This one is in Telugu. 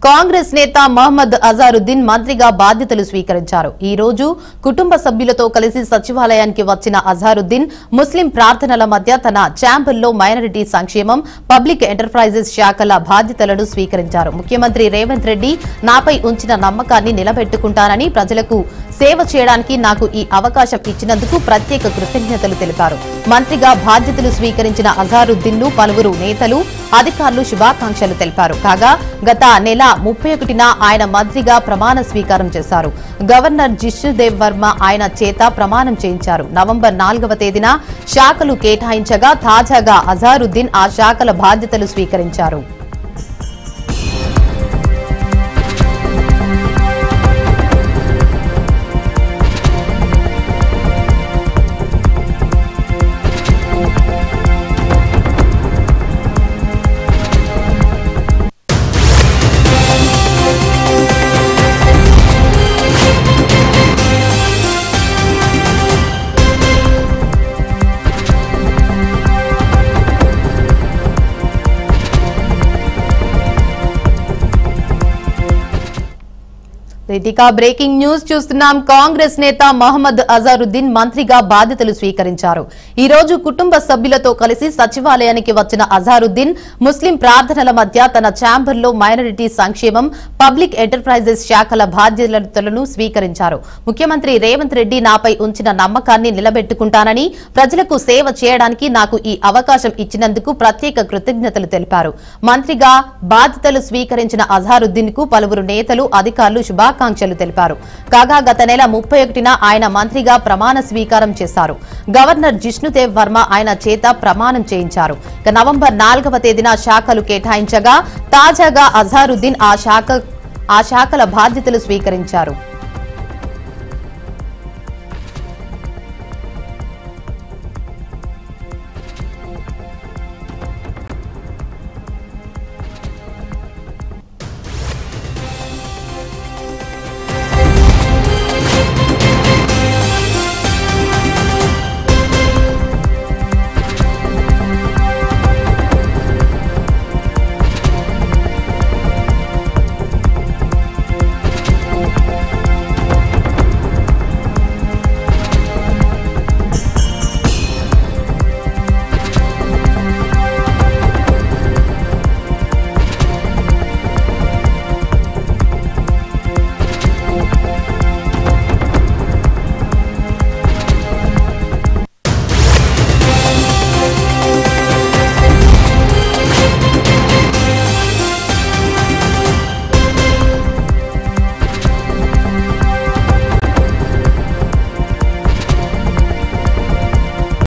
కాంగ్రెస్ నేత మహమ్మద్ అజారుద్దీన్ మంత్రిగా బాధ్యతలు స్వీకరించారు. ఈ రోజు కుటుంబ సభ్యులతో కలిసి సచివాలయానికి వచ్చిన అజారుద్దీన్ ముస్లిం ప్రార్థనల మధ్య తన ఛాంబర్లో మైనారిటీ సంక్షేమం, పబ్లిక్ ఎంటర్ప్రైజెస్ శాఖల బాధ్యతలను స్వీకరించారు. ముఖ్యమంత్రి రేవంత్ రెడ్డి నాపై ఉంచిన నమ్మకాన్ని నిలబెట్టుకుంటానని, ప్రజలకు సేవ చేయడానికి నాకు ఈ అవకాశం ఇచ్చినందుకు ప్రత్యేక కృతజ్ఞతలు తెలిపారు. మంత్రిగా బాధ్యతలు స్వీకరించిన అజారుద్దీన్ ను పలువురు నేతలు, అధికారులు శుభాకాంక్షలు తెలిపారు. కాగా గత నెల 31న ఆయన మంత్రిగా ప్రమాణ స్వీకారం చేశారు. గవర్నర్ జిష్ణుదేవ్ వర్మ ఆయన చేత ప్రమాణం చేయించారు. నవంబర్ 4వ తేదీన శాఖలు కేటాయించగా తాజాగా అజారుద్దీన్ ఆ శాఖల బాధ్యతలు స్వీకరించారు. బ్రేకింగ్ న్యూస్ చూస్తున్నాం. కాంగ్రెస్ నేత మహమ్మద్ అజారుద్దీన్ మంత్రిగా బాధ్యతలు స్వీకరించారు. ఈ రోజు కుటుంబ సభ్యులతో కలిసి సచివాలయానికి వచ్చిన అజారుద్దీన్ ముస్లిం ప్రార్థనల మధ్య తన ఛాంబర్లో మైనారిటీ సంక్షేమం, పబ్లిక్ ఎంటర్ప్రైజెస్ శాఖల బాధ్యతలను స్వీకరించారు. ముఖ్యమంత్రి రేవంత్ రెడ్డి నాపై ఉంచిన నమ్మకాన్ని నిలబెట్టుకుంటానని, ప్రజలకు సేవ చేయడానికి నాకు ఈ అవకాశం ఇచ్చినందుకు ప్రత్యేక కృతజ్ఞతలు తెలిపారు. మంత్రిగా బాధ్యతలు స్వీకరించిన అజారుద్దీన్ కు పలువురు నేతలు, అధికారులు శుభాకాంక్షలు తెలిపారు. కాగా గత నెల 31న ఆయన మంత్రిగా ప్రమాణ స్వీకారం చేశారు. గవర్నర్ జిష్ణుదేవ్ వర్మ ఆయన చేత ప్రమాణం చేయించారు. నవంబర్ 4వ తేదీన శాఖలు కేటాయించగా తాజాగా అజారుద్దీన్ ఆ శాఖల బాధ్యతలు స్వీకరించారు.